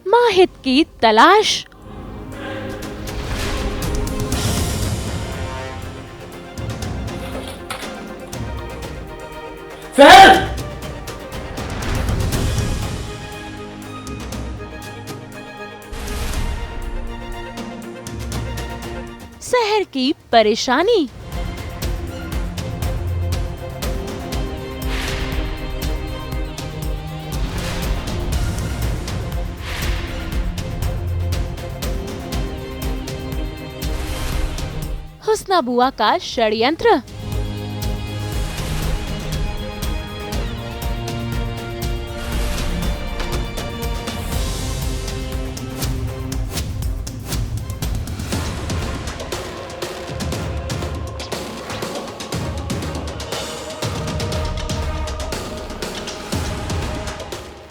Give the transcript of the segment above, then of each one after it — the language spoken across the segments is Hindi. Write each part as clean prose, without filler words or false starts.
माहिद की तलाश। शहर की परेशानी। हुस्ना बुआ का षड्यंत्र।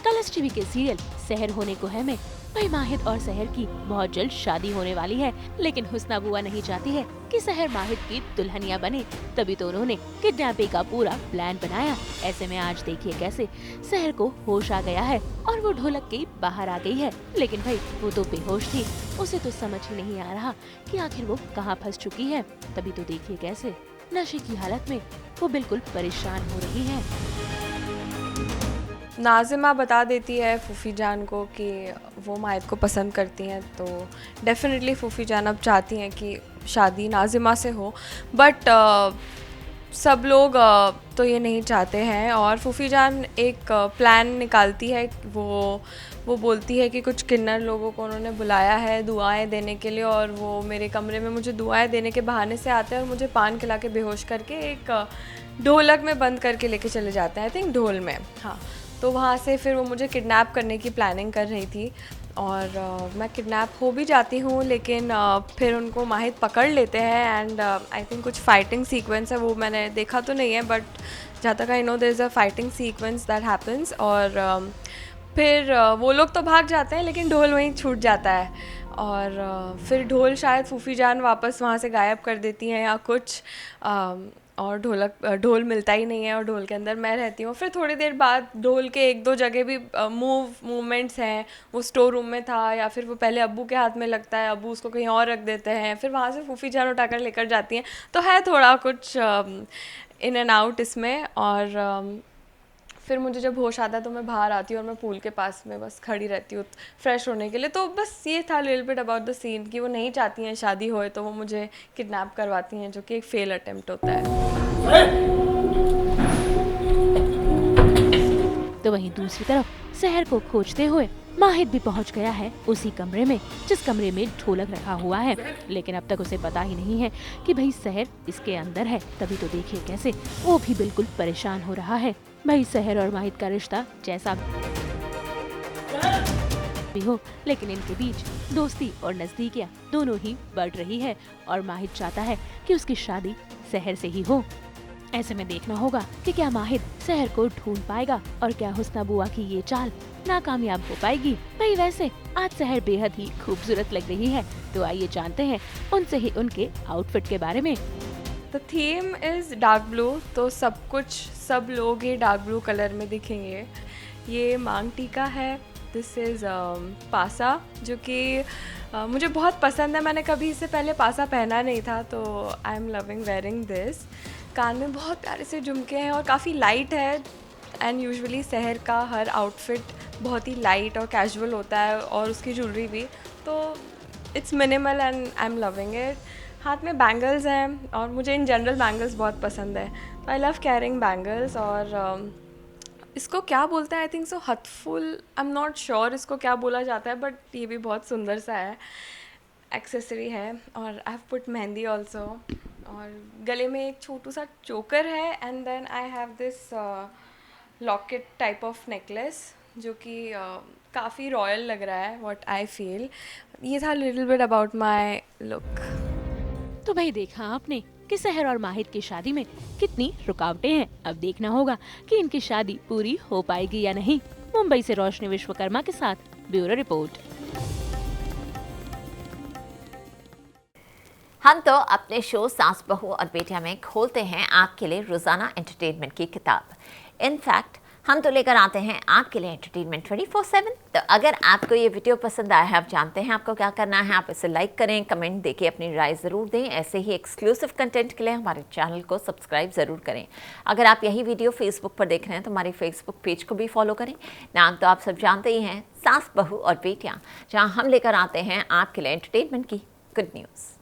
कलर्स टीवी के सीरियल शहर होने को है में भाई माहिद और शहर की बहुत जल्द शादी होने वाली है, लेकिन हुस्ना बुआ नहीं चाहती है कि शहर माहिद की दुल्हनिया बने, तभी तो उन्होंने किडनैपिंग का पूरा प्लान बनाया। ऐसे में आज देखिए कैसे शहर को होश आ गया है और वो ढोलक के बाहर आ गई है, लेकिन भाई वो तो बेहोश थी, उसे तो समझ ही नहीं आ रहा कि आखिर वो कहाँ फंस चुकी है। तभी तो देखिए कैसे नशे की हालत में वो बिल्कुल परेशान हो रही है। नाज़िमा बता देती है फूफी जान को कि वो माहिद को पसंद करती हैं, तो डेफिनेटली फूफी जान अब चाहती हैं कि शादी नाज़िमा से हो, बट सब लोग तो ये नहीं चाहते हैं और फूफी जान एक प्लान निकालती है। वो बोलती है कि कुछ किन्नर लोगों को उन्होंने बुलाया है दुआएं देने के लिए, और वो मेरे कमरे में मुझे दुआएं देने के बहाने से आते हैं और मुझे पान खिला के बेहोश करके एक ढोलक में बंद करके लेके चले जाते हैं, आई थिंक ढोल में, हाँ। तो वहाँ से फिर वो मुझे किडनैप करने की प्लानिंग कर रही थी और मैं किडनैप हो भी जाती हूँ, लेकिन फिर उनको माहिद पकड़ लेते हैं एंड आई थिंक कुछ फाइटिंग सीक्वेंस है, वो मैंने देखा तो नहीं है, बट जहाँ तक I know there is a fighting sequence that happens. और फिर वो लोग तो भाग जाते हैं लेकिन ढोल वहीं छूट जाता है और फिर ढोल शायद फूफी जान वापस वहाँ से गायब कर देती हैं या कुछ, और ढोल मिलता ही नहीं है और ढोल के अंदर मैं रहती हूँ। फिर थोड़ी देर बाद ढोल के एक दो जगह भी मूवमेंट्स हैं, वो स्टोर रूम में था या फिर वो पहले अब्बू के हाथ में लगता है, अब्बू उसको कहीं और रख देते हैं, फिर वहाँ से फूफी जान उठाकर लेकर जाती हैं, तो है थोड़ा कुछ इन एंड आउट इसमें। और फिर मुझे जब होश आता है तो मैं बाहर आती हूँ और मैं पूल के पास में बस खड़ी रहती हूँ फ्रेश होने के लिए। तो बस ये था little bit about the scene कि वो नहीं चाहती हैं शादी होए, तो वो मुझे किडनैप करवाती हैं, जो कि एक फेल अटेम्प्ट होता है। तो वहीं दूसरी तरफ शहर को खोजते हुए माहिद भी पहुंच गया है उसी कमरे में जिस कमरे में ढोलक रखा हुआ है, लेकिन अब तक उसे पता ही नहीं है कि भाई शहर इसके अंदर है। तभी तो देखिए कैसे वो भी बिल्कुल परेशान हो रहा है। भाई शहर और माहिद का रिश्ता जैसा भी हो, लेकिन इनके बीच दोस्ती और नजदीकियां दोनों ही बढ़ रही है और माहिद चाहता है कि उसकी शादी शहर से ही हो। ऐसे में देखना होगा कि क्या माहिद शहर को ढूंढ पाएगा और क्या हुस्ना बुआ की ये चाल नाकामयाब हो पाएगी। भाई वैसे आज शहर बेहद ही खूबसूरत लग रही है, तो आइए जानते हैं उनसे ही उनके आउटफिट के बारे में। The theme is dark blue, तो सब लोग ये डार्क ब्लू कलर में दिखेंगे। ये मांग टीका है, दिस इज़ पासा, जो कि मुझे बहुत पसंद है। मैंने कभी इससे पहले पासा पहना नहीं था, तो I am loving wearing this. कान में बहुत प्यारे से झुमके हैं और काफ़ी लाइट है, एंड यूजुअली शहर का हर आउटफिट बहुत ही लाइट और कैजुअल होता है और उसकी ज्वेलरी भी, तो it's minimal and I am loving it. हाथ में बैंगल्स हैं और मुझे इन जनरल बैंगल्स बहुत पसंद है, तो आई लव कैरिंग बैंगल्स। और इसको क्या बोलते हैं, I think so handful, I am not sure इसको क्या बोला जाता है, बट ये भी बहुत सुंदर सा है, एक्सेसरी है। और I have put mehndi also, और गले में एक छोटू सा चोकर है, and then I have this locket type of necklace, जो कि काफ़ी रॉयल लग रहा है, व्हाट आई फील। ये था little bit about my look. तो भाई देखा आपने कि शहर और माहिद की शादी में कितनी रुकावटें हैं। अब देखना होगा कि इनकी शादी पूरी हो पाएगी या नहीं। मुंबई से रोशनी विश्वकर्मा के साथ ब्यूरो रिपोर्ट। हम तो अपने शो सास बहू और बेटियां में खोलते हैं आपके लिए रोजाना एंटरटेनमेंट की किताब। इनफैक्ट हम तो लेकर आते हैं आपके लिए एंटरटेनमेंट 24/7। तो अगर आपको ये वीडियो पसंद आया है, आप जानते हैं आपको क्या करना है। आप इसे लाइक करें, कमेंट देके अपनी राय ज़रूर दें। ऐसे ही एक्सक्लूसिव कंटेंट के लिए हमारे चैनल को सब्सक्राइब ज़रूर करें। अगर आप यही वीडियो फेसबुक पर देख रहे हैं तो हमारे फेसबुक पेज को भी फॉलो करें। नाम तो आप सब जानते ही हैं, सास बहू और बेटियाँ, जहाँ हम लेकर आते हैं आपके लिए एंटरटेनमेंट की गुड न्यूज़।